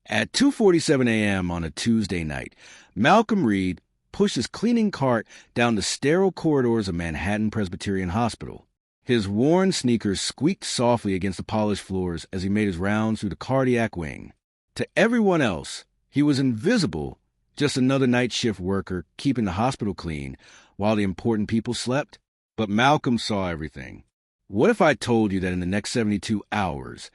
At 2:47 a.m. on a Tuesday night, Malcolm Reed pushed his cleaning cart down the sterile corridors of Manhattan Presbyterian Hospital. His worn sneakers squeaked softly against the polished floors as he made his rounds through the cardiac wing. To everyone else, he was invisible, just another night shift worker keeping the hospital clean while the important people slept. But Malcolm saw everything. What if I told you that in the next 72 hours,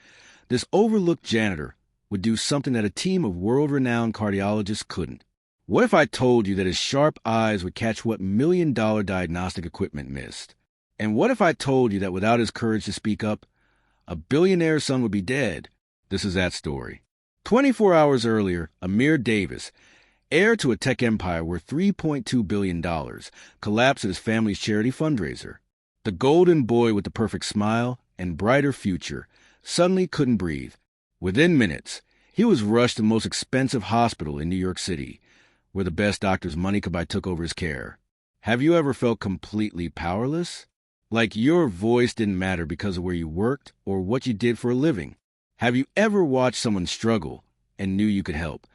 this overlooked janitor would do something that a team of world-renowned cardiologists couldn't? What if I told you that his sharp eyes would catch what million-dollar diagnostic equipment missed? And what if I told you that without his courage to speak up, a billionaire's son would be dead? This is that story. 24 hours earlier, Amir Davis, heir to a tech empire worth $3.2 billion, collapsed at his family's charity fundraiser. The golden boy with the perfect smile and brighter future suddenly couldn't breathe. Within minutes, he was rushed to the most expensive hospital in New York City, where the best doctor's money could buy took over his care. Have you ever felt completely powerless? Like your voice didn't matter because of where you worked or what you did for a living? Have you ever watched someone struggle and knew you could help,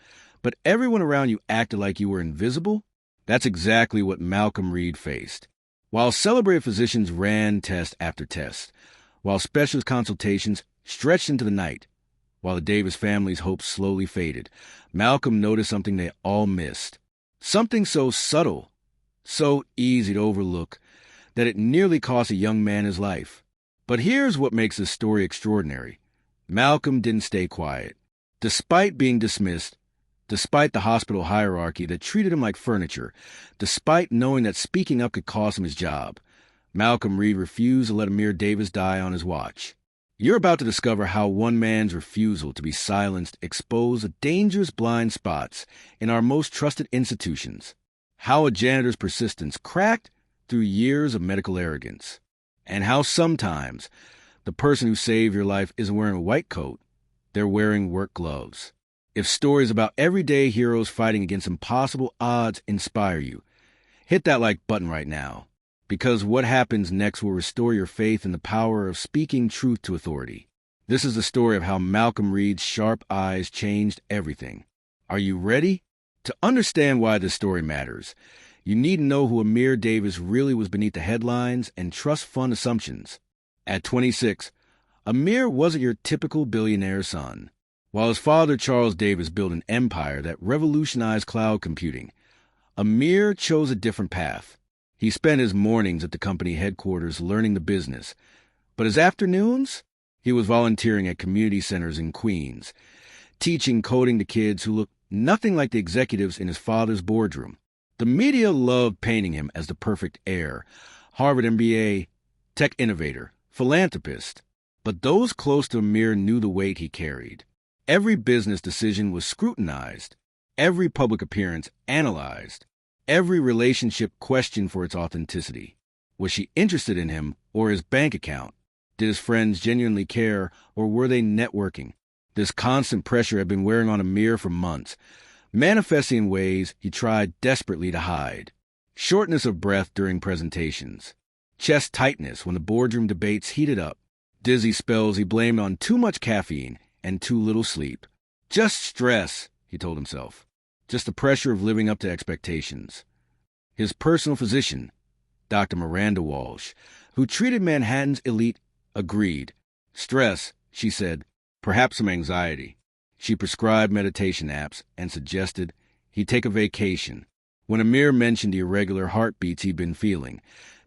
but everyone around you acted like you were invisible? That's exactly what Malcolm Reed faced. While celebrated physicians ran test after test, while specialist consultations stretched into the night, while the Davis family's hopes slowly faded, Malcolm noticed something they all missed. Something so subtle, so easy to overlook, that it nearly cost a young man his life. But here's what makes this story extraordinary. Malcolm didn't stay quiet. Despite being dismissed, despite the hospital hierarchy that treated him like furniture, despite knowing that speaking up could cost him his job, Malcolm Reed refused to let Amir Davis die on his watch. You're about to discover how one man's refusal to be silenced exposed the dangerous blind spots in our most trusted institutions, how a janitor's persistence cracked through years of medical arrogance, and how sometimes the person who saved your life isn't wearing a white coat, they're wearing work gloves. If stories about everyday heroes fighting against impossible odds inspire you, hit that like button right now, because what happens next will restore your faith in the power of speaking truth to authority. This is the story of how Malcolm Reed's sharp eyes changed everything. Are you ready? To understand why this story matters, you need to know who Amir Davis really was beneath the headlines and trust fund assumptions. At 26, Amir wasn't your typical billionaire son. While his father, Charles Davis, built an empire that revolutionized cloud computing, Amir chose a different path. He spent his mornings at the company headquarters learning the business, but his afternoons, he was volunteering at community centers in Queens, teaching coding to kids who looked nothing like the executives in his father's boardroom. The media loved painting him as the perfect heir, Harvard MBA, tech innovator, philanthropist. But those close to Amir knew the weight he carried. Every business decision was scrutinized, every public appearance analyzed, every relationship questioned for its authenticity. Was she interested in him or his bank account? Did his friends genuinely care, or were they networking? This constant pressure had been wearing on Amir for months, manifesting in ways he tried desperately to hide. Shortness of breath during presentations, chest tightness when the boardroom debates heated up, dizzy spells he blamed on too much caffeine and too little sleep. Just stress, he told himself. Just the pressure of living up to expectations. His personal physician, Dr. Miranda Walsh, who treated Manhattan's elite, agreed. Stress, she said, perhaps some anxiety. She prescribed meditation apps and suggested he take a vacation. When Amir mentioned the irregular heartbeats he'd been feeling,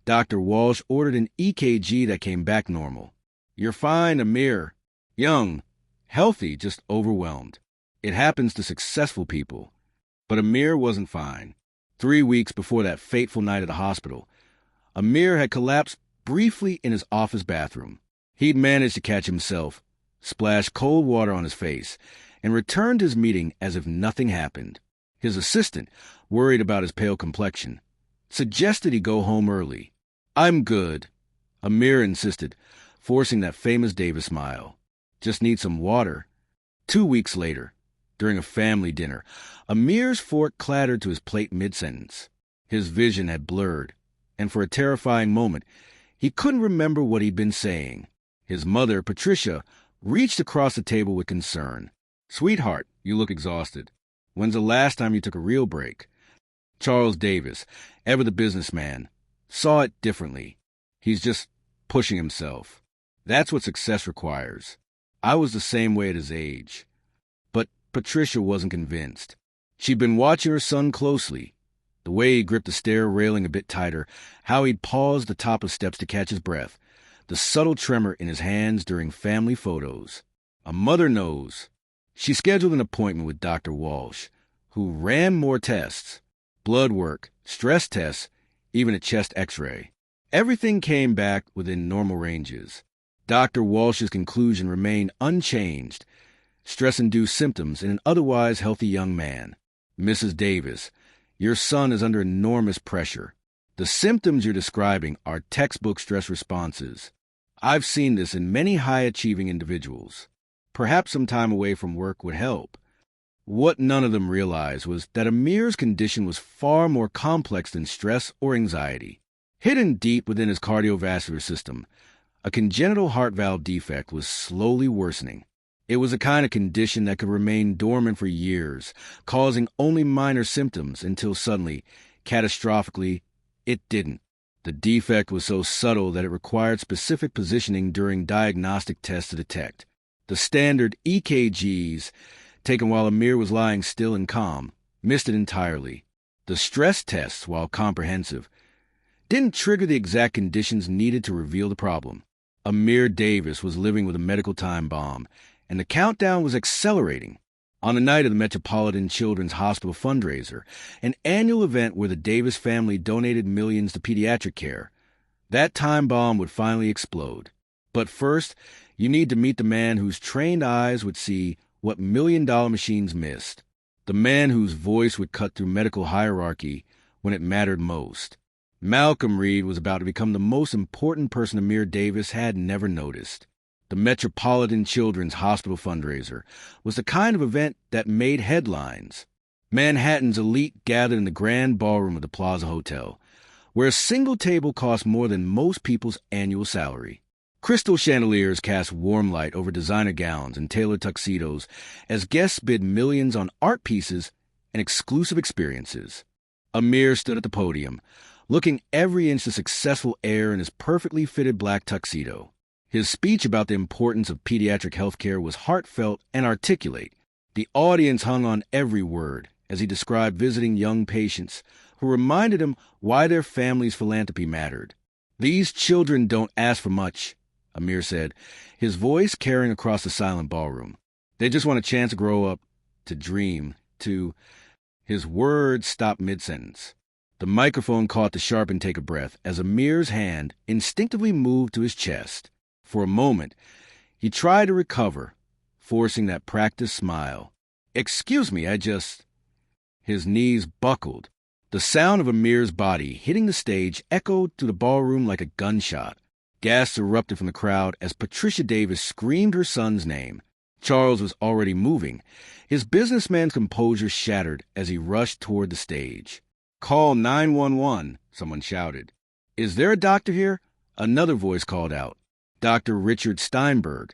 Dr. Walsh ordered an EKG that came back normal. You're fine, Amir. Young, healthy, just overwhelmed. It happens to successful people. But Amir wasn't fine. 3 weeks before that fateful night at the hospital, Amir had collapsed briefly in his office bathroom. He'd managed to catch himself, splashed cold water on his face, and returned to his meeting as if nothing happened. His assistant, worried about his pale complexion, suggested he go home early. I'm good, Amir insisted, forcing that famous Davis smile. Just need some water. 2 weeks later, during a family dinner, Amir's fork clattered to his plate mid-sentence. His vision had blurred, and for a terrifying moment, he couldn't remember what he'd been saying. His mother, Patricia, reached across the table with concern. Sweetheart, you look exhausted. When's the last time you took a real break? Charles Davis, ever the businessman, saw it differently. He's just pushing himself. That's what success requires. I was the same way at his age. But Patricia wasn't convinced. She'd been watching her son closely. The way he gripped the stair railing a bit tighter, how he'd pause the top of steps to catch his breath, the subtle tremor in his hands during family photos. A mother knows. She scheduled an appointment with Dr. Walsh, who ran more tests, blood work, stress tests, even a chest x-ray. Everything came back within normal ranges. Dr. Walsh's conclusion remained unchanged. Stress-induced symptoms in an otherwise healthy young man. Mrs. Davis, your son is under enormous pressure. The symptoms you're describing are textbook stress responses. I've seen this in many high-achieving individuals. Perhaps some time away from work would help. What none of them realized was that Amir's condition was far more complex than stress or anxiety. Hidden deep within his cardiovascular system, a congenital heart valve defect was slowly worsening. It was a kind of condition that could remain dormant for years, causing only minor symptoms until suddenly, catastrophically, it didn't. The defect was so subtle that it required specific positioning during diagnostic tests to detect. The standard EKGs, taken while Amir was lying still and calm, missed it entirely. The stress tests, while comprehensive, didn't trigger the exact conditions needed to reveal the problem. Amir Davis was living with a medical time bomb, and the countdown was accelerating. On the night of the Metropolitan Children's Hospital fundraiser, an annual event where the Davis family donated millions to pediatric care, that time bomb would finally explode. But first, you need to meet the man whose trained eyes would see what million-dollar machines missed. The man whose voice would cut through medical hierarchy when it mattered most. Malcolm Reed was about to become the most important person Amir Davis had never noticed. The Metropolitan Children's Hospital fundraiser was the kind of event that made headlines. Manhattan's elite gathered in the grand ballroom of the Plaza Hotel, where a single table cost more than most people's annual salary. Crystal chandeliers cast warm light over designer gowns and tailored tuxedos as guests bid millions on art pieces and exclusive experiences. Amir stood at the podium, looking every inch the successful heir in his perfectly fitted black tuxedo. His speech about the importance of pediatric health care was heartfelt and articulate. The audience hung on every word as he described visiting young patients who reminded him why their family's philanthropy mattered. "These children don't ask for much," Amir said, his voice carrying across the silent ballroom. "They just want a chance to grow up, to dream, to—" His words stopped mid-sentence. The microphone caught the sharp intake of breath as Amir's hand instinctively moved to his chest. For a moment, he tried to recover, forcing that practiced smile. "Excuse me, His knees buckled. The sound of Amir's body hitting the stage echoed through the ballroom like a gunshot. Gasps erupted from the crowd as Patricia Davis screamed her son's name. Charles was already moving. His businessman's composure shattered as he rushed toward the stage. "Call 911, someone shouted. "Is there a doctor here?" Another voice called out. Dr. Richard Steinberg,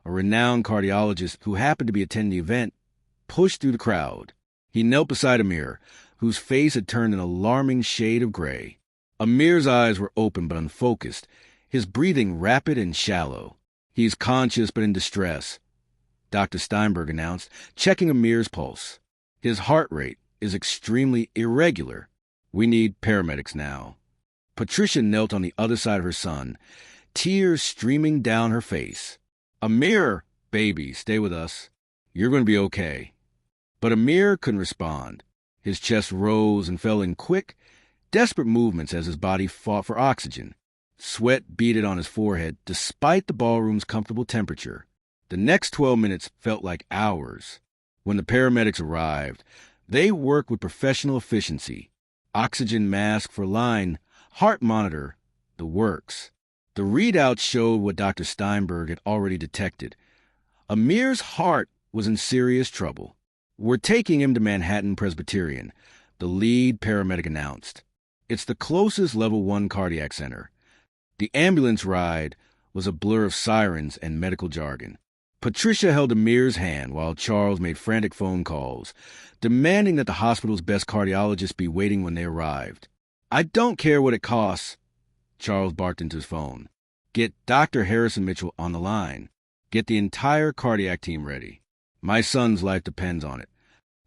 a renowned cardiologist who happened to be attending the event, pushed through the crowd. He knelt beside Amir, whose face had turned an alarming shade of gray. Amir's eyes were open but unfocused, his breathing rapid and shallow. "He's conscious but in distress," Dr. Steinberg announced, checking Amir's pulse. "His heart rate is extremely irregular. We need paramedics now." Patricia knelt on the other side of her son, tears streaming down her face. "Amir, baby, stay with us. You're going to be okay." But Amir couldn't respond. His chest rose and fell in quick, desperate movements as his body fought for oxygen. Sweat beaded on his forehead despite the ballroom's comfortable temperature. The next 12 minutes felt like hours. When the paramedics arrived, they worked with professional efficiency. Oxygen mask for line, heart monitor, the works. The readouts showed what Dr. Steinberg had already detected. Amir's heart was in serious trouble. "We're taking him to Manhattan Presbyterian," the lead paramedic announced. "It's the closest level 1 cardiac center." The ambulance ride was a blur of sirens and medical jargon. Patricia held Amir's hand while Charles made frantic phone calls, demanding that the hospital's best cardiologist be waiting when they arrived. "I don't care what it costs," Charles barked into his phone. "Get Dr. Harrison Mitchell on the line. Get the entire cardiac team ready. My son's life depends on it."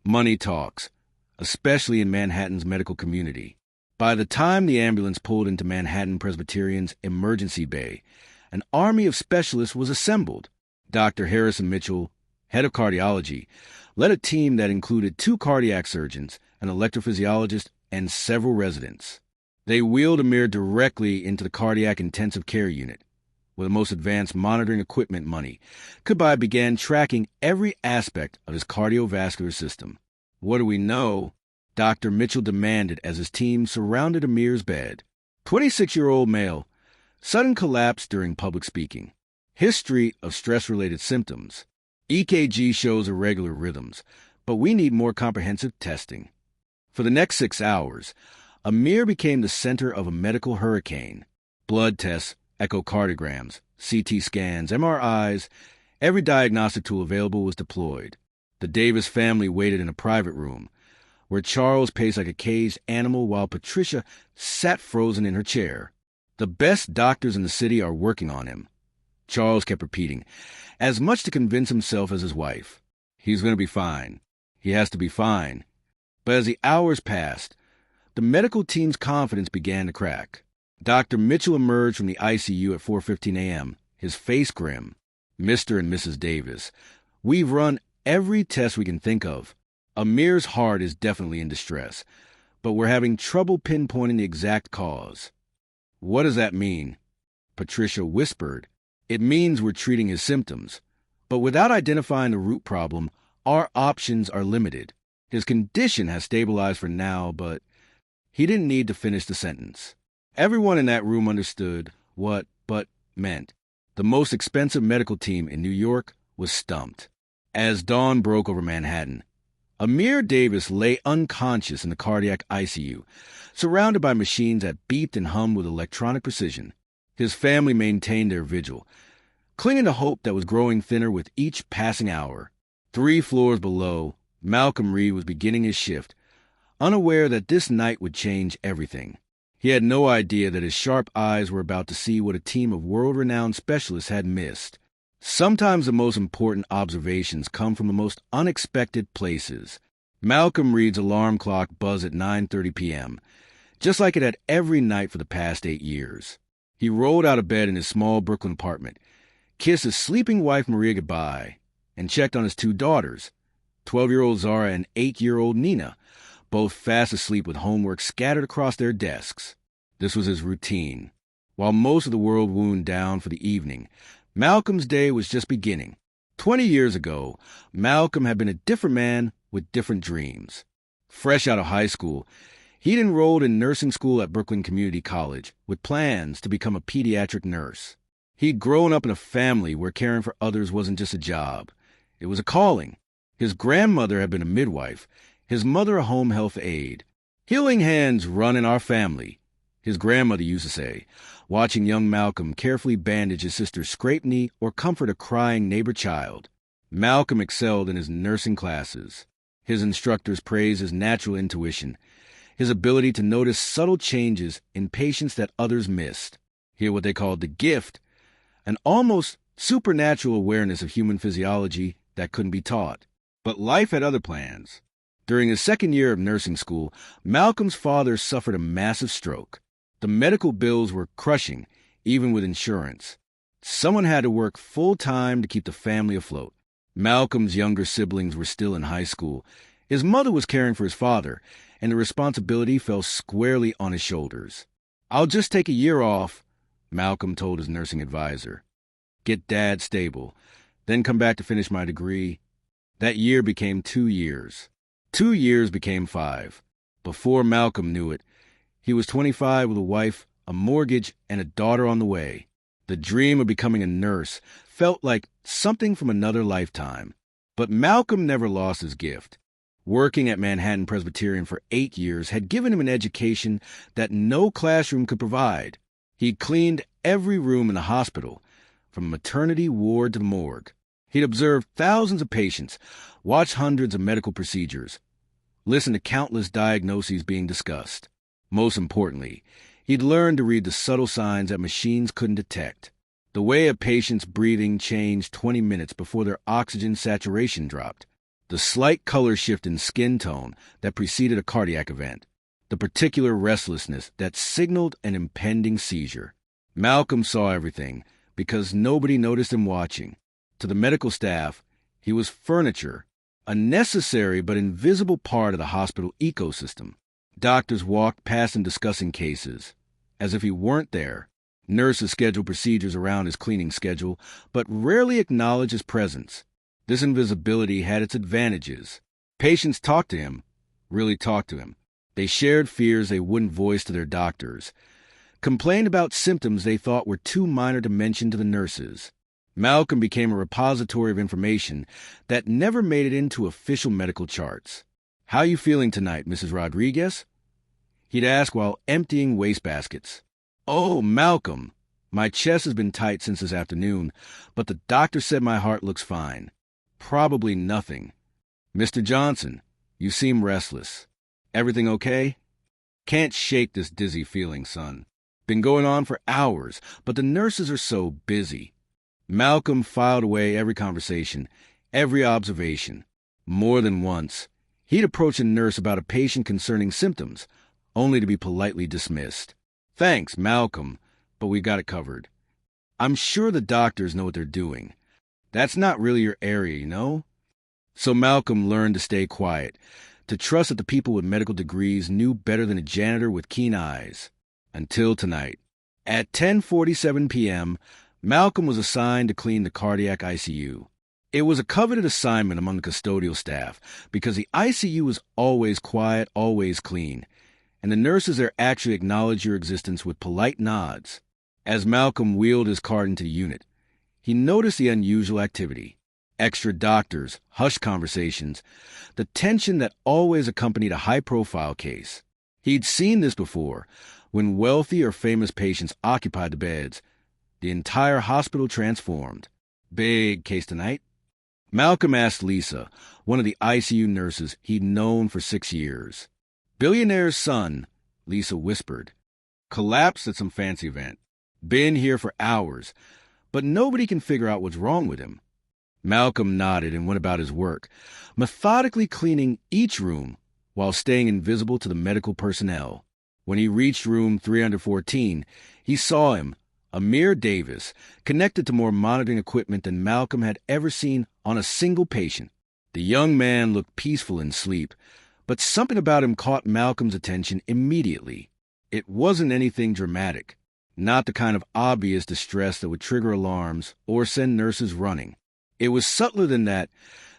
Money talks, especially in Manhattan's medical community. By the time the ambulance pulled into Manhattan Presbyterian's emergency bay, an army of specialists was assembled. Dr. Harrison Mitchell, head of cardiology, led a team that included 2 cardiac surgeons, an electrophysiologist, and several residents. They wheeled Amir directly into the cardiac intensive care unit, where the most advanced monitoring equipment money could buy began tracking every aspect of his cardiovascular system. "What do we know?" Dr. Mitchell demanded as his team surrounded Amir's bed. 26-year-old male, sudden collapse during public speaking. History of stress-related symptoms. EKG shows irregular rhythms, but we need more comprehensive testing. For the next 6 hours, Amir became the center of a medical hurricane. Blood tests, echocardiograms, CT scans, MRIs, every diagnostic tool available was deployed. The Davis family waited in a private room, where Charles paced like a caged animal while Patricia sat frozen in her chair. "The best doctors in the city are working on him," Charles kept repeating, as much to convince himself as his wife. "He's going to be fine. He has to be fine." But as the hours passed, the medical team's confidence began to crack. Dr. Mitchell emerged from the ICU at 4:15 a.m., his face grim. "Mr. and Mrs. Davis, we've run every test we can think of. Amir's heart is definitely in distress, but we're having trouble pinpointing the exact cause." "What does that mean?" Patricia whispered. "It means we're treating his symptoms, but without identifying the root problem, our options are limited. His condition has stabilized for now, but..." He didn't need to finish the sentence. Everyone in that room understood what "but" meant. The most expensive medical team in New York was stumped. As dawn broke over Manhattan, Amir Davis lay unconscious in the cardiac ICU, surrounded by machines that beeped and hummed with electronic precision. His family maintained their vigil, clinging to hope that was growing thinner with each passing hour. 3 floors below, Malcolm Reed was beginning his shift, unaware that this night would change everything. He had no idea that his sharp eyes were about to see what a team of world-renowned specialists had missed. Sometimes the most important observations come from the most unexpected places. Malcolm Reed's alarm clock buzzed at 9:30 p.m., just like it had every night for the past 8 years. He rolled out of bed in his small Brooklyn apartment, kissed his sleeping wife Maria goodbye, and checked on his 2 daughters, 12-year-old Zara and 8-year-old Nina, both fast asleep with homework scattered across their desks. This was his routine. While most of the world wound down for the evening, Malcolm's day was just beginning. 20 years ago, Malcolm had been a different man with different dreams. Fresh out of high school, he'd enrolled in nursing school at Brooklyn Community College with plans to become a pediatric nurse. He'd grown up in a family where caring for others wasn't just a job. It was a calling. His grandmother had been a midwife, his mother a home health aide. "Healing hands run in our family," his grandmother used to say, watching young Malcolm carefully bandage his sister's scraped knee or comfort a crying neighbor child. Malcolm excelled in his nursing classes. His instructors praised his natural intuition, his ability to notice subtle changes in patients that others missed. He had what they called the gift, an almost supernatural awareness of human physiology that couldn't be taught. But life had other plans. During his second year of nursing school, Malcolm's father suffered a massive stroke. The medical bills were crushing, even with insurance. Someone had to work full-time to keep the family afloat. Malcolm's younger siblings were still in high school. His mother was caring for his father, and the responsibility fell squarely on his shoulders. "I'll just take a year off," Malcolm told his nursing advisor. "Get Dad stable, then come back to finish my degree." That year became 2 years. 2 years became 5. Before Malcolm knew it, he was 25 with a wife, a mortgage, and a daughter on the way. The dream of becoming a nurse felt like something from another lifetime. But Malcolm never lost his gift. Working at Manhattan Presbyterian for 8 years had given him an education that no classroom could provide. He cleaned every room in the hospital, from the maternity ward to the morgue. He'd observed thousands of patients, watched hundreds of medical procedures, listened to countless diagnoses being discussed. Most importantly, he'd learned to read the subtle signs that machines couldn't detect. The way a patient's breathing changed 20 minutes before their oxygen saturation dropped. The slight color shift in skin tone that preceded a cardiac event. The particular restlessness that signaled an impending seizure. Malcolm saw everything because nobody noticed him watching. To the medical staff, he was furniture, a necessary but invisible part of the hospital ecosystem. Doctors walked past him discussing cases, as if he weren't there. Nurses scheduled procedures around his cleaning schedule, but rarely acknowledged his presence. This invisibility had its advantages. Patients talked to him, really talked to him. They shared fears they wouldn't voice to their doctors, complained about symptoms they thought were too minor to mention to the nurses. Malcolm became a repository of information that never made it into official medical charts. "How you feeling tonight, Mrs. Rodriguez?" He'd ask while emptying wastebaskets. "Oh, Malcolm, my chest has been tight since this afternoon, but the doctor said my heart looks fine. Probably nothing. Mr. Johnson, you seem restless. Everything okay?" "Can't shake this dizzy feeling, son. Been going on for hours, but the nurses are so busy." Malcolm filed away every conversation, every observation. More than once, he'd approach a nurse about a patient concerning symptoms, only to be politely dismissed. "Thanks, Malcolm, but we got it covered. I'm sure the doctors know what they're doing. That's not really your area, you know?" So Malcolm learned to stay quiet, to trust that the people with medical degrees knew better than a janitor with keen eyes. Until tonight. At 10:47 p.m., Malcolm was assigned to clean the cardiac ICU. It was a coveted assignment among the custodial staff because the ICU was always quiet, always clean, and the nurses there actually acknowledged your existence with polite nods. As Malcolm wheeled his cart into the unit, he noticed the unusual activity. Extra doctors, hushed conversations, the tension that always accompanied a high-profile case. He'd seen this before, when wealthy or famous patients occupied the beds. The entire hospital transformed. "Big case tonight?" Malcolm asked Lisa, one of the ICU nurses he'd known for 6 years. "Billionaire's son," Lisa whispered. "Collapsed at some fancy event. Been here for hours, but nobody can figure out what's wrong with him." Malcolm nodded and went about his work, methodically cleaning each room while staying invisible to the medical personnel. When he reached room 314, he saw him, Amir Davis, connected to more monitoring equipment than Malcolm had ever seen on a single patient. The young man looked peaceful in sleep, but something about him caught Malcolm's attention immediately. It wasn't anything dramatic, not the kind of obvious distress that would trigger alarms or send nurses running. It was subtler than that,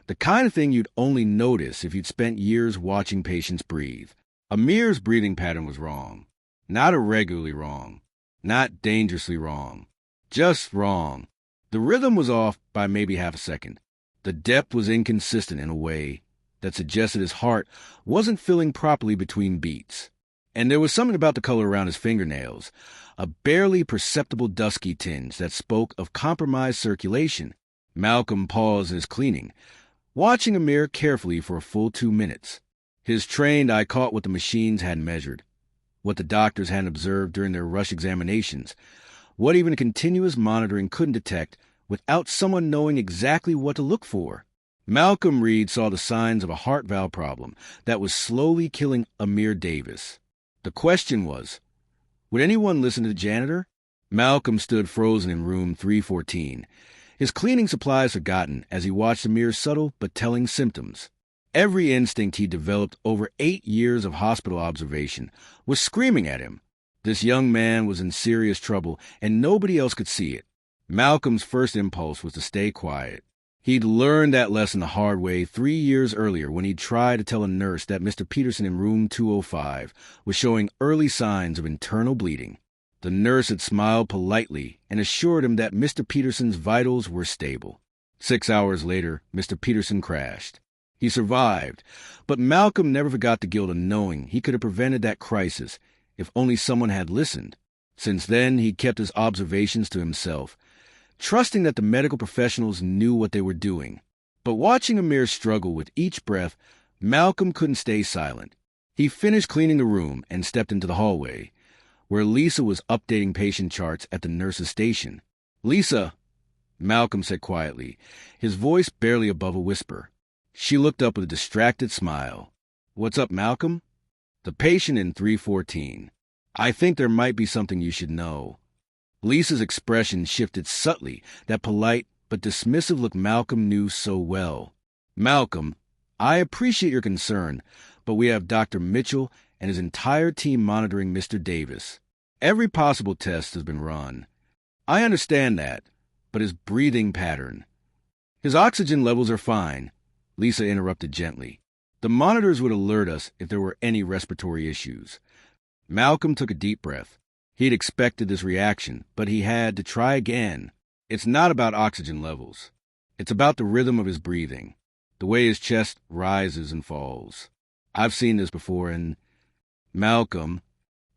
the kind of thing you'd only notice if you'd spent years watching patients breathe. Amir's breathing pattern was wrong. Not irregularly wrong. Not dangerously wrong. Just wrong. The rhythm was off by maybe half a second. The depth was inconsistent in a way that suggested his heart wasn't filling properly between beats. And there was something about the color around his fingernails, a barely perceptible dusky tinge that spoke of compromised circulation. Malcolm paused in his cleaning, watching Amir carefully for a full 2 minutes. His trained eye caught what the machines hadn't measured, what the doctors hadn't observed during their rush examinations, what even continuous monitoring couldn't detect without someone knowing exactly what to look for. Malcolm Reed saw the signs of a heart valve problem that was slowly killing Amir Davis. The question was, would anyone listen to the janitor? Malcolm stood frozen in room 314, his cleaning supplies forgotten as he watched Amir's subtle but telling symptoms. Every instinct he developed over 8 years of hospital observation was screaming at him. This young man was in serious trouble, and nobody else could see it. Malcolm's first impulse was to stay quiet. He'd learned that lesson the hard way 3 years earlier when he tried to tell a nurse that Mr. Peterson in room 205 was showing early signs of internal bleeding. The nurse had smiled politely and assured him that Mr. Peterson's vitals were stable. 6 hours later, Mr. Peterson crashed. He survived, but Malcolm never forgot the guilt of knowing he could have prevented that crisis if only someone had listened. Since then, he'd kept his observations to himself, trusting that the medical professionals knew what they were doing. But watching Amir struggle with each breath, Malcolm couldn't stay silent. He finished cleaning the room and stepped into the hallway, where Lisa was updating patient charts at the nurse's station. "Lisa," Malcolm said quietly, his voice barely above a whisper. She looked up with a distracted smile. "What's up, Malcolm?" "The patient in 314. I think there might be something you should know." Lisa's expression shifted subtly, that polite but dismissive look Malcolm knew so well. "Malcolm, I appreciate your concern, but we have Dr. Mitchell and his entire team monitoring Mr. Davis. Every possible test has been run. I understand that, but his breathing pattern..." "His oxygen levels are fine," Lisa interrupted gently. "The monitors would alert us if there were any respiratory issues." Malcolm took a deep breath. He'd expected this reaction, but he had to try again. "It's not about oxygen levels. It's about the rhythm of his breathing, the way his chest rises and falls. I've seen this before, and..." "Malcolm,"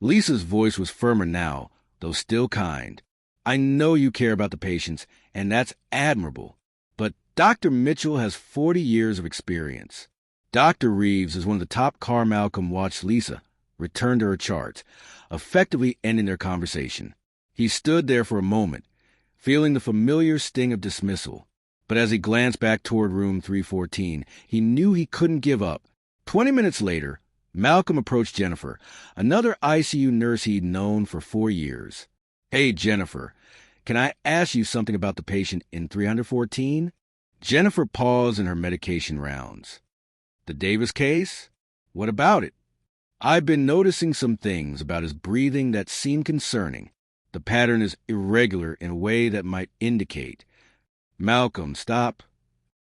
Lisa's voice was firmer now, though still kind, "I know you care about the patients, and that's admirable. But Dr. Mitchell has 40 years of experience." Dr. Reeves is one of the top. Malcolm watched Lisa return to her charts, effectively ending their conversation. He stood there for a moment, feeling the familiar sting of dismissal. But as he glanced back toward room 314, he knew he couldn't give up. 20 minutes later, Malcolm approached Jennifer, another ICU nurse he'd known for 4 years. "Hey, Jennifer, can I ask you something about the patient in 314? Jennifer paused in her medication rounds. "The Davis case? What about it?" "I've been noticing some things about his breathing that seem concerning. The pattern is irregular in a way that might indicate..." "Malcolm, stop."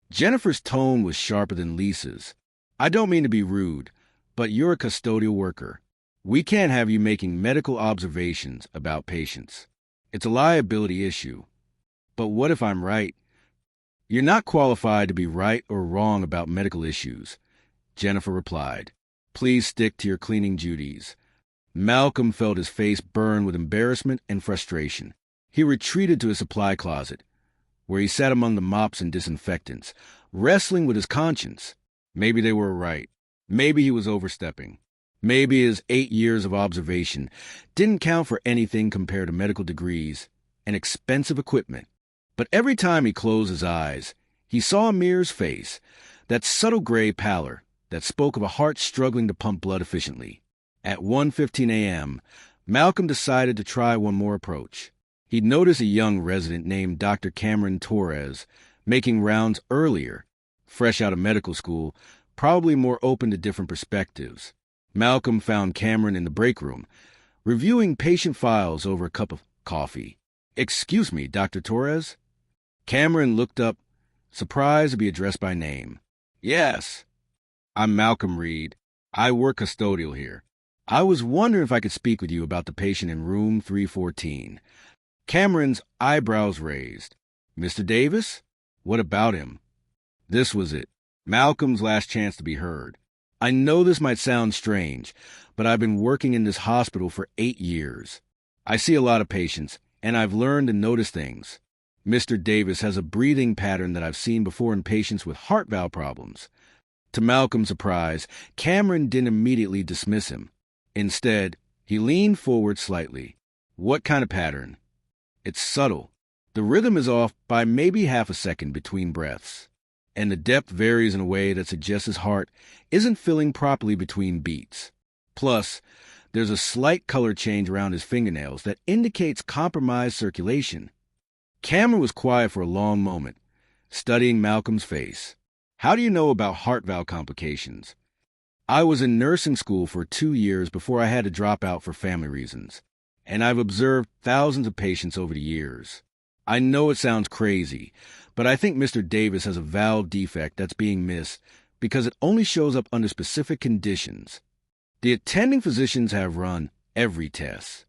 Jennifer's tone was sharper than Lisa's. "I don't mean to be rude, but you're a custodial worker. We can't have you making medical observations about patients. It's a liability issue. But what if I'm right?" "You're not qualified to be right or wrong about medical issues," Jennifer replied. "Please stick to your cleaning duties." Malcolm felt his face burn with embarrassment and frustration. He retreated to his supply closet, where he sat among the mops and disinfectants, wrestling with his conscience. Maybe they were right. Maybe he was overstepping. Maybe his 8 years of observation didn't count for anything compared to medical degrees and expensive equipment. But every time he closed his eyes, he saw Amir's face, that subtle gray pallor that spoke of a heart struggling to pump blood efficiently. At 1:15 a.m., Malcolm decided to try one more approach. He'd noticed a young resident named Dr. Cameron Torres making rounds earlier, fresh out of medical school, probably more open to different perspectives. Malcolm found Cameron in the break room, reviewing patient files over a cup of coffee. "Excuse me, Dr. Torres?" Cameron looked up, surprised to be addressed by name. "Yes. I'm Malcolm Reed. I work custodial here. I was wondering if I could speak with you about the patient in room 314. Cameron's eyebrows raised. "Mr. Davis? What about him?" This was it. Malcolm's last chance to be heard. "I know this might sound strange, but I've been working in this hospital for 8 years. I see a lot of patients, and I've learned to notice things. Mr. Davis has a breathing pattern that I've seen before in patients with heart valve problems." To Malcolm's surprise, Cameron didn't immediately dismiss him. Instead, he leaned forward slightly. "What kind of pattern?" "It's subtle. The rhythm is off by maybe half a second between breaths, and the depth varies in a way that suggests his heart isn't filling properly between beats. Plus, there's a slight color change around his fingernails that indicates compromised circulation." Cameron was quiet for a long moment, studying Malcolm's face. "How do you know about heart valve complications?" "I was in nursing school for 2 years before I had to drop out for family reasons, and I've observed thousands of patients over the years. I know it sounds crazy, but I think Mr. Davis has a valve defect that's being missed because it only shows up under specific conditions. The attending physicians have run every test.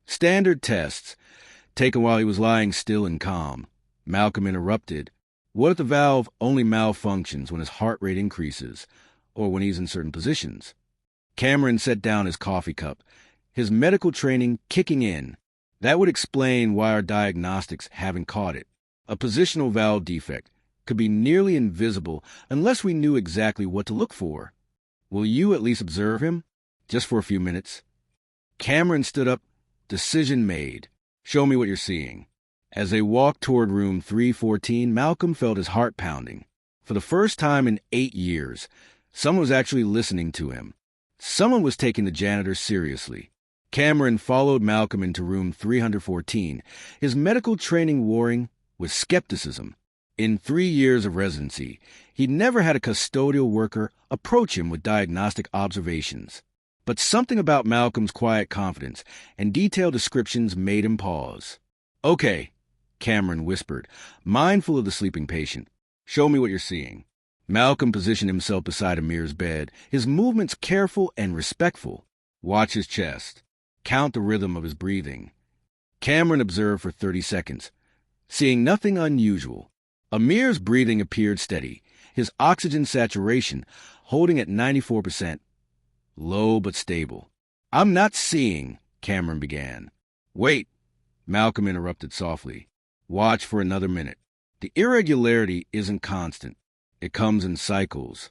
Standard tests, taken while he was lying still and calm." Malcolm interrupted. "What if the valve only malfunctions when his heart rate increases, or when he's in certain positions?" Cameron set down his coffee cup, his medical training kicking in. That would explain why our diagnostics haven't caught it. A positional valve defect could be nearly invisible unless we knew exactly what to look for. Will you at least observe him? Just for a few minutes. Cameron stood up. Decision made. Show me what you're seeing. As they walked toward room 314, Malcolm felt his heart pounding. For the first time in 8 years, someone was actually listening to him. Someone was taking the janitor seriously. Cameron followed Malcolm into room 314, his medical training warring with skepticism. In 3 years of residency, he'd never had a custodial worker approach him with diagnostic observations. But something about Malcolm's quiet confidence and detailed descriptions made him pause. "Okay," Cameron whispered, mindful of the sleeping patient. "Show me what you're seeing." Malcolm positioned himself beside Amir's bed, his movements careful and respectful. "Watch his chest. Count the rhythm of his breathing." Cameron observed for 30 seconds, seeing nothing unusual. Amir's breathing appeared steady, his oxygen saturation holding at 94%. Low but stable. "I'm not seeing," Cameron began. "Wait," Malcolm interrupted softly. "Watch for another minute. The irregularity isn't constant. It comes in cycles."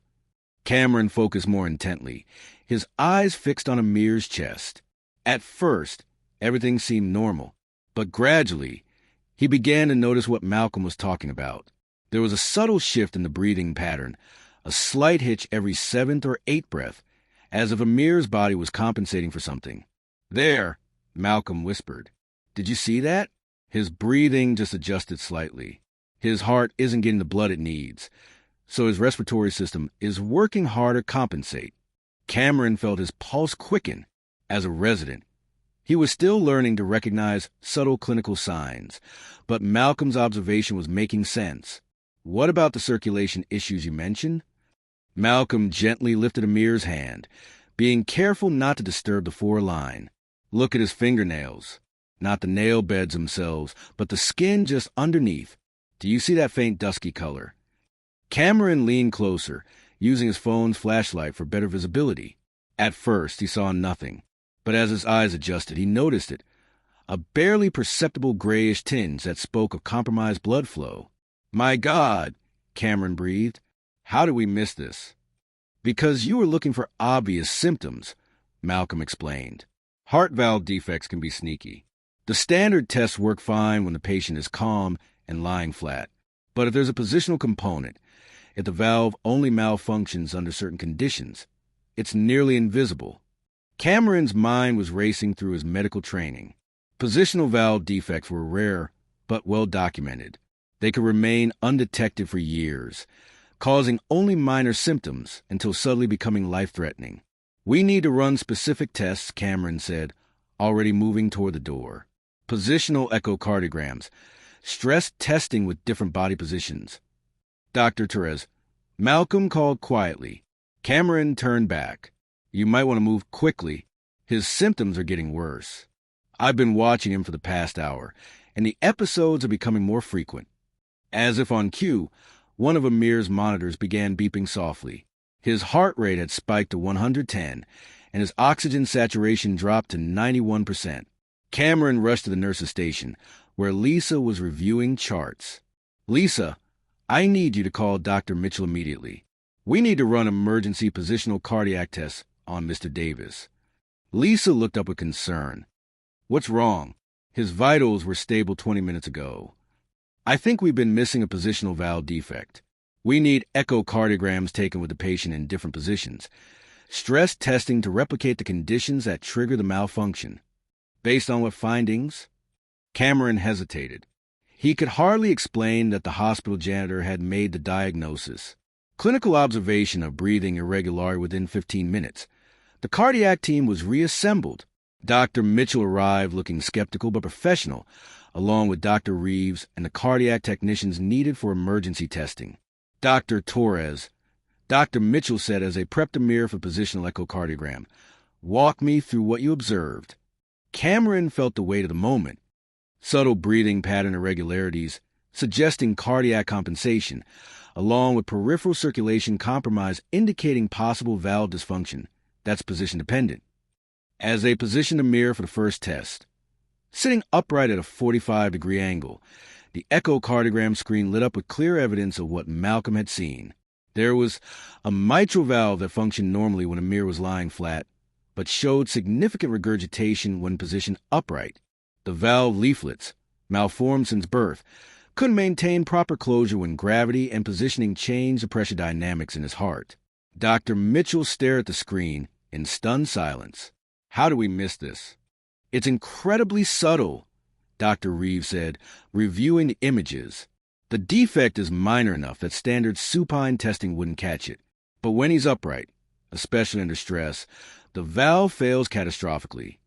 Cameron focused more intently, his eyes fixed on Amir's chest. At first, everything seemed normal, but gradually, he began to notice what Malcolm was talking about. There was a subtle shift in the breathing pattern, a slight hitch every 7th or 8th breath, as if Amir's body was compensating for something. "There," Malcolm whispered. "Did you see that?" His breathing just adjusted slightly. His heart isn't getting the blood it needs, so his respiratory system is working harder to compensate. Cameron felt his pulse quicken. As a resident, he was still learning to recognize subtle clinical signs, but Malcolm's observation was making sense. "What about the circulation issues you mentioned?" Malcolm gently lifted Amir's hand, being careful not to disturb the foreline. "Look at his fingernails. Not the nail beds themselves, but the skin just underneath. Do you see that faint dusky color?" Cameron leaned closer, using his phone's flashlight for better visibility. At first, he saw nothing, but as his eyes adjusted, he noticed it. A barely perceptible grayish tinge that spoke of compromised blood flow. "My God," Cameron breathed. "How did we miss this?" "Because you were looking for obvious symptoms," Malcolm explained. "Heart valve defects can be sneaky. The standard tests work fine when the patient is calm and lying flat. But if there's a positional component, if the valve only malfunctions under certain conditions, it's nearly invisible." Cameron's mind was racing through his medical training. Positional valve defects were rare, but well documented. They could remain undetected for years, causing only minor symptoms until suddenly becoming life-threatening. "We need to run specific tests," Cameron said, already moving toward the door. "Positional echocardiograms, stress testing with different body positions." "Dr. Torres," Malcolm called quietly. Cameron turned back. "You might want to move quickly. His symptoms are getting worse. I've been watching him for the past hour, and the episodes are becoming more frequent." As if on cue, one of Amir's monitors began beeping softly. His heart rate had spiked to 110, and his oxygen saturation dropped to 91%. Cameron rushed to the nurse's station, where Lisa was reviewing charts. "Lisa, I need you to call Dr. Mitchell immediately. We need to run emergency positional cardiac tests on Mr. Davis." Lisa looked up with concern. "What's wrong?" "His vitals were stable 20 minutes ago. I think we've been missing a positional valve defect. We need echocardiograms taken with the patient in different positions. Stress testing to replicate the conditions that trigger the malfunction." "Based on what findings?" Cameron hesitated. He could hardly explain that the hospital janitor had made the diagnosis. Clinical observation of breathing irregularity within 15 minutes. The cardiac team was reassembled. Dr. Mitchell arrived looking skeptical but professional, along with Dr. Reeves and the cardiac technicians needed for emergency testing. "Dr. Torres," Dr. Mitchell said as they prepped Amir for positional echocardiogram, "walk me through what you observed." Cameron felt the weight of the moment. Subtle breathing pattern irregularities, suggesting cardiac compensation, along with peripheral circulation compromise indicating possible valve dysfunction. That's position-dependent. As they positioned Amir for the first test, sitting upright at a 45-degree angle. The echocardiogram screen lit up with clear evidence of what Malcolm had seen. There was a mitral valve that functioned normally when Amir was lying flat, but showed significant regurgitation when positioned upright. The valve leaflets, malformed since birth, couldn't maintain proper closure when gravity and positioning changed the pressure dynamics in his heart. Dr. Mitchell stared at the screen in stunned silence. How do we miss this? It's incredibly subtle, Dr. Reeves said, reviewing the images. The defect is minor enough that standard supine testing wouldn't catch it. But when he's upright, especially under stress, the valve fails catastrophically.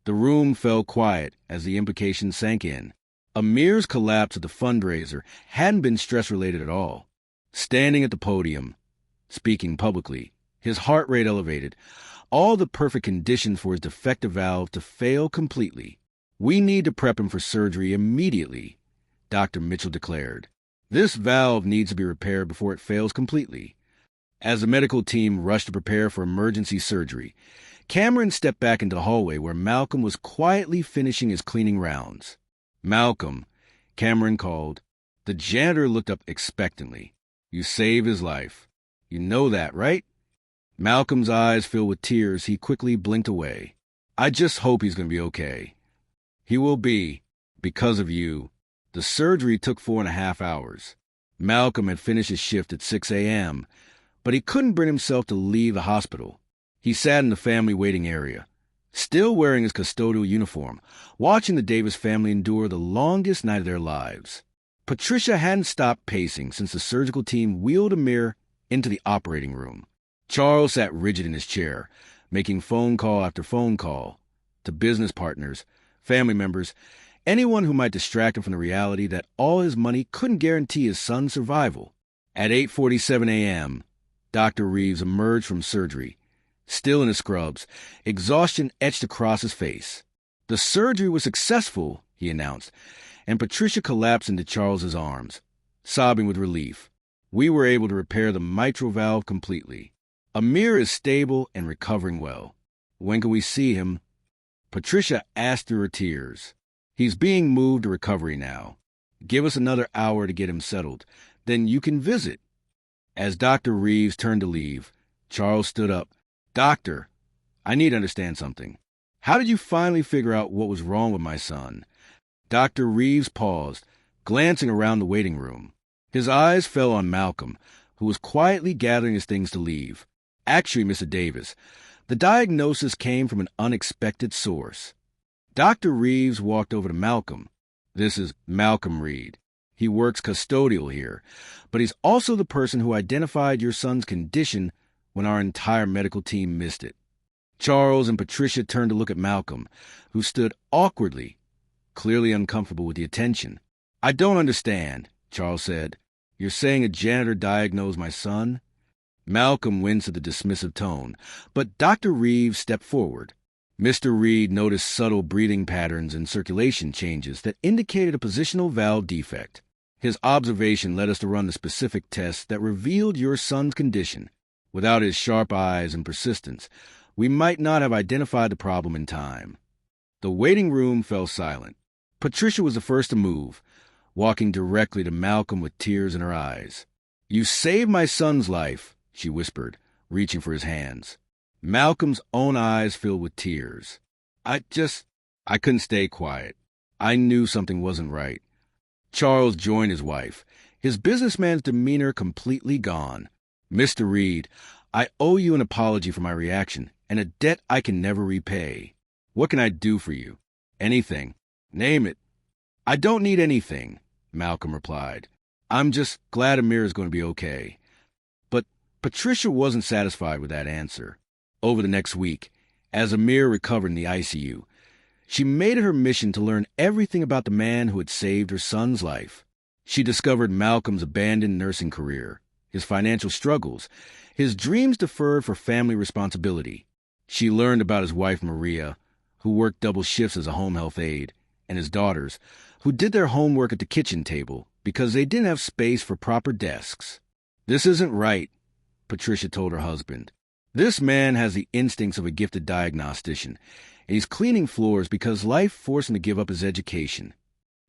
The room fell quiet as the implications sank in. Amir's collapse at the fundraiser hadn't been stress-related at all. Standing at the podium, speaking publicly, his heart rate elevated, all the perfect conditions for his defective valve to fail completely. We need to prep him for surgery immediately, Dr. Mitchell declared. This valve needs to be repaired before it fails completely. As the medical team rushed to prepare for emergency surgery, Cameron stepped back into the hallway where Malcolm was quietly finishing his cleaning rounds. "Malcolm," Cameron called. The janitor looked up expectantly. "You saved his life. You know that, right?" Malcolm's eyes filled with tears. He quickly blinked away. "I just hope he's going to be okay." "He will be, because of you." The surgery took 4.5 hours. Malcolm had finished his shift at 6 a.m., but he couldn't bring himself to leave the hospital. He sat in the family waiting area, still wearing his custodial uniform, watching the Davis family endure the longest night of their lives. Patricia hadn't stopped pacing since the surgical team wheeled Amir into the operating room. Charles sat rigid in his chair, making phone call after phone call to business partners, family members, anyone who might distract him from the reality that all his money couldn't guarantee his son's survival. At 8:47 a.m., Dr. Reeves emerged from surgery, still in his scrubs, exhaustion etched across his face. "The surgery was successful," he announced, and Patricia collapsed into Charles's arms, sobbing with relief. "We were able to repair the mitral valve completely. Amir is stable and recovering well. When can we see him?" Patricia asked through her tears. "He's being moved to recovery now. Give us another hour to get him settled. Then you can visit." As Dr. Reeves turned to leave, Charles stood up. "Doctor, I need to understand something. How did you finally figure out what was wrong with my son?" Dr. Reeves paused, glancing around the waiting room. His eyes fell on Malcolm, who was quietly gathering his things to leave. "Actually, Mr. Davis, the diagnosis came from an unexpected source." Dr. Reeves walked over to Malcolm. "This is Malcolm Reed. He works custodial here, but he's also the person who identified your son's condition when our entire medical team missed it." Charles and Patricia turned to look at Malcolm, who stood awkwardly, clearly uncomfortable with the attention. "I don't understand," Charles said. "You're saying a janitor diagnosed my son?" Malcolm winced at the dismissive tone, but Dr. Reeves stepped forward. Mr. Reed noticed subtle breathing patterns and circulation changes that indicated a positional valve defect. His observation led us to run the specific tests that revealed your son's condition. Without his sharp eyes and persistence, we might not have identified the problem in time. The waiting room fell silent. Patricia was the first to move, walking directly to Malcolm with tears in her eyes. "You saved my son's life," she whispered, reaching for his hands. Malcolm's own eyes filled with tears. I couldn't stay quiet. I knew something wasn't right." Charles joined his wife, his businessman's demeanor completely gone. "Mr. Reed, I owe you an apology for my reaction, and a debt I can never repay. What can I do for you?" "Anything. Name it." "I don't need anything," Malcolm replied. "I'm just glad Amir is going to be okay." But Patricia wasn't satisfied with that answer. Over the next week, as Amir recovered in the ICU, she made it her mission to learn everything about the man who had saved her son's life. She discovered Malcolm's abandoned nursing career, his financial struggles, his dreams deferred for family responsibility. She learned about his wife, Maria, who worked double shifts as a home health aide, and his daughters, who did their homework at the kitchen table because they didn't have space for proper desks. "This isn't right," Patricia told her husband. This man has the instincts of a gifted diagnostician, and he's cleaning floors because life forced him to give up his education.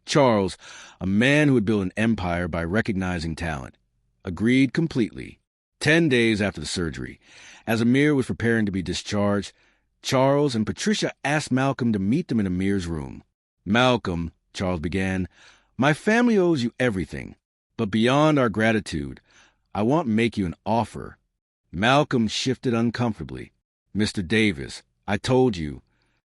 Charles, a man who had built an empire by recognizing talent, agreed completely. 10 days after the surgery, as Amir was preparing to be discharged, Charles and Patricia asked Malcolm to meet them in Amir's room. "Malcolm," Charles began, "my family owes you everything, but beyond our gratitude, I want to make you an offer." Malcolm shifted uncomfortably. "Mr. Davis, I told you."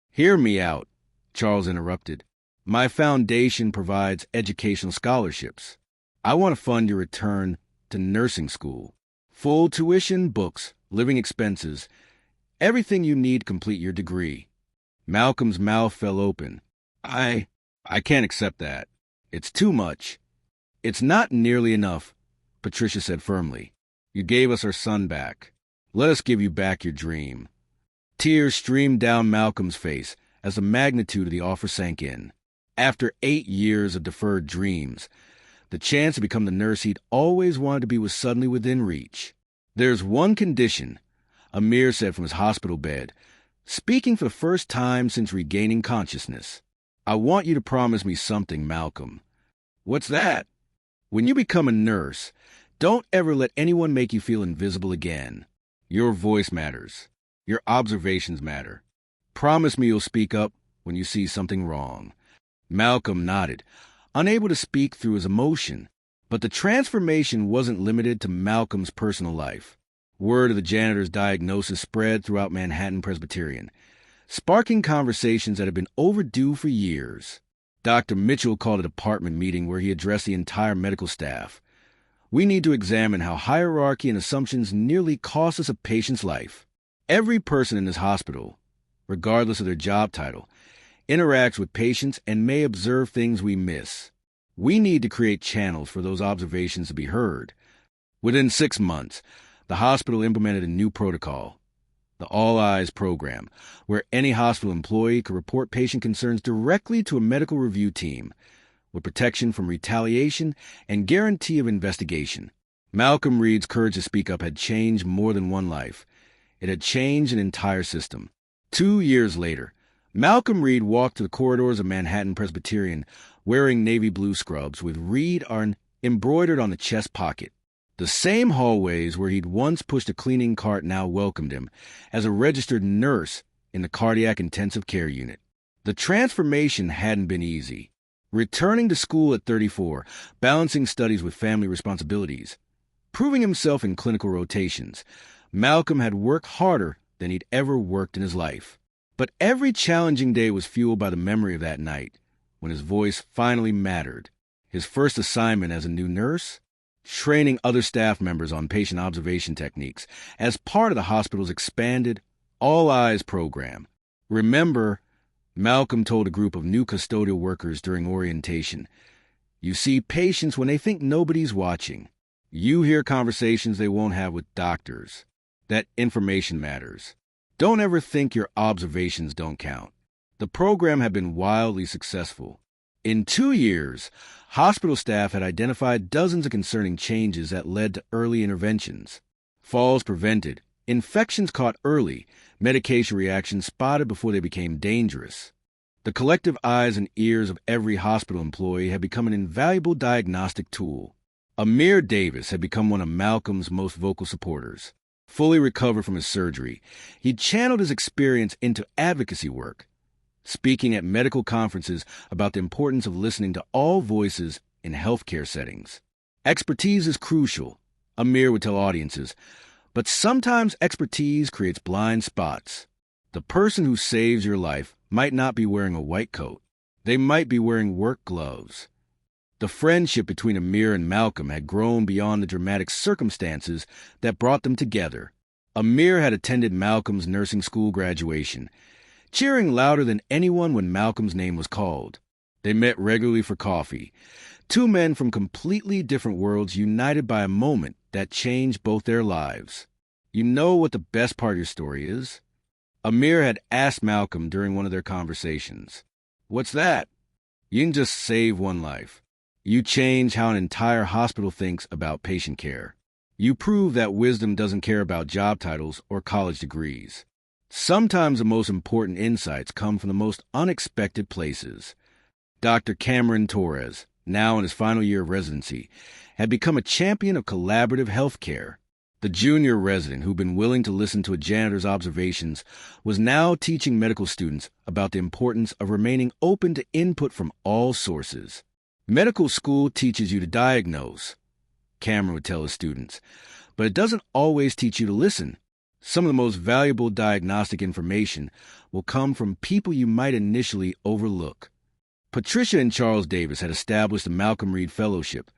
"Hear me out," Charles interrupted. "My foundation provides educational scholarships. I want to fund your return to nursing school. Full tuition, books, living expenses, everything you need to complete your degree." Malcolm's mouth fell open. I can't accept that. It's too much." "It's not nearly enough," Patricia said firmly. "You gave us our son back. Let us give you back your dream." Tears streamed down Malcolm's face as the magnitude of the offer sank in. After 8 years of deferred dreams, the chance to become the nurse he'd always wanted to be was suddenly within reach. "There's one condition," Amir said from his hospital bed, speaking for the first time since regaining consciousness. "I want you to promise me something, Malcolm." "What's that?" "When you become a nurse, don't ever let anyone make you feel invisible again. Your voice matters. Your observations matter. Promise me you'll speak up when you see something wrong." Malcolm nodded, unable to speak through his emotion. But the transformation wasn't limited to Malcolm's personal life. Word of the janitor's diagnosis spread throughout Manhattan Presbyterian, sparking conversations that had been overdue for years. Dr. Mitchell called a department meeting where he addressed the entire medical staff. "We need to examine how hierarchy and assumptions nearly cost us a patient's life. Every person in this hospital, regardless of their job title, interacts with patients and may observe things we miss. We need to create channels for those observations to be heard." Within 6 months, the hospital implemented a new protocol, the All Eyes program, where any hospital employee could report patient concerns directly to a medical review team, with protection from retaliation and guarantee of investigation. Malcolm Reed's courage to speak up had changed more than one life. It had changed an entire system. 2 years later, Malcolm Reed walked to the corridors of Manhattan Presbyterian wearing navy blue scrubs with Reed embroidered on the chest pocket. The same hallways where he'd once pushed a cleaning cart now welcomed him as a registered nurse in the cardiac intensive care unit. The transformation hadn't been easy. Returning to school at 34, balancing studies with family responsibilities, proving himself in clinical rotations, Malcolm had worked harder than he'd ever worked in his life. But every challenging day was fueled by the memory of that night, when his voice finally mattered. His first assignment as a new nurse? Training other staff members on patient observation techniques as part of the hospital's expanded All Eyes program. "Remember," Malcolm told a group of new custodial workers during orientation, "you see patients when they think nobody's watching. You hear conversations they won't have with doctors. That information matters. Don't ever think your observations don't count." The program had been wildly successful. In 2 years, hospital staff had identified dozens of concerning changes that led to early interventions. Falls prevented, infections caught early, medication reactions spotted before they became dangerous. The collective eyes and ears of every hospital employee had become an invaluable diagnostic tool. Amir Davis had become one of Malcolm's most vocal supporters. Fully recovered from his surgery, he channeled his experience into advocacy work, speaking at medical conferences about the importance of listening to all voices in healthcare settings. "Expertise is crucial," Amir would tell audiences, "but sometimes expertise creates blind spots. The person who saves your life might not be wearing a white coat. They might be wearing work gloves." The friendship between Amir and Malcolm had grown beyond the dramatic circumstances that brought them together. Amir had attended Malcolm's nursing school graduation, cheering louder than anyone when Malcolm's name was called. They met regularly for coffee, two men from completely different worlds united by a moment that changed both their lives. "You know what the best part of your story is?" Amir had asked Malcolm during one of their conversations. "What's that?" "You didn't just save one life. You change how an entire hospital thinks about patient care." You prove that wisdom doesn't care about job titles or college degrees. Sometimes the most important insights come from the most unexpected places. Dr. Cameron Torres, now in his final year of residency, had become a champion of collaborative healthcare. The junior resident who'd been willing to listen to a janitor's observations was now teaching medical students about the importance of remaining open to input from all sources. Medical school teaches you to diagnose, Cameron would tell his students, but it doesn't always teach you to listen. Some of the most valuable diagnostic information will come from people you might initially overlook. Patricia and Charles Davis had established the Malcolm Reed Fellowship,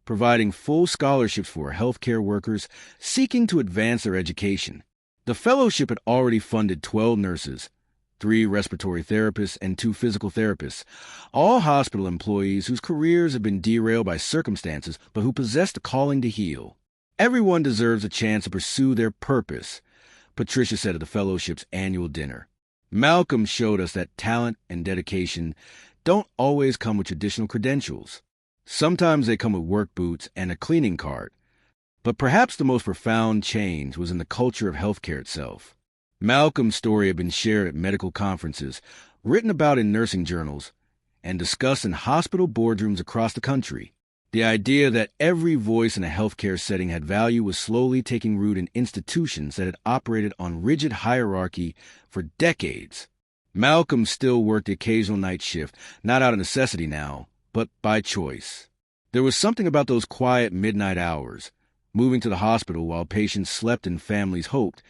providing full scholarships for healthcare workers seeking to advance their education. The fellowship had already funded 12 nurses, 3 respiratory therapists, and 2 physical therapists, all hospital employees whose careers had been derailed by circumstances but who possessed a calling to heal. Everyone deserves a chance to pursue their purpose, Patricia said at the fellowship's annual dinner. Malcolm showed us that talent and dedication don't always come with traditional credentials. Sometimes they come with work boots and a cleaning cart. But perhaps the most profound change was in the culture of healthcare itself. Malcolm's story had been shared at medical conferences, written about in nursing journals, and discussed in hospital boardrooms across the country. The idea that every voice in a healthcare setting had value was slowly taking root in institutions that had operated on rigid hierarchy for decades. Malcolm still worked the occasional night shift, not out of necessity now, but by choice. There was something about those quiet midnight hours, moving to the hospital while patients slept and families hoped,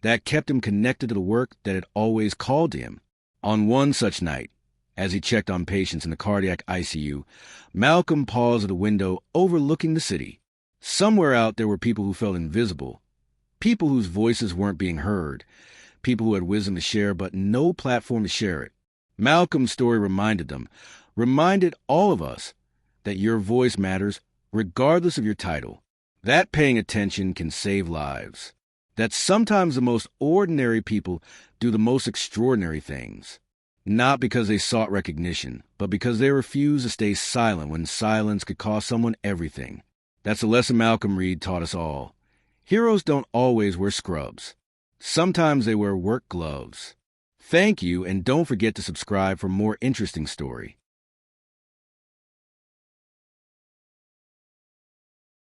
that kept him connected to the work that had always called to him. On one such night, as he checked on patients in the cardiac ICU, Malcolm paused at a window overlooking the city. Somewhere out there were people who felt invisible, people whose voices weren't being heard, people who had wisdom to share but no platform to share it. Malcolm's story reminded all of us, that your voice matters regardless of your title. That paying attention can save lives. That sometimes the most ordinary people do the most extraordinary things. Not because they sought recognition, but because they refused to stay silent when silence could cost someone everything. That's a lesson Malcolm Reed taught us all. Heroes don't always wear scrubs. Sometimes they wear work gloves. Thank you, and don't forget to subscribe for more interesting story.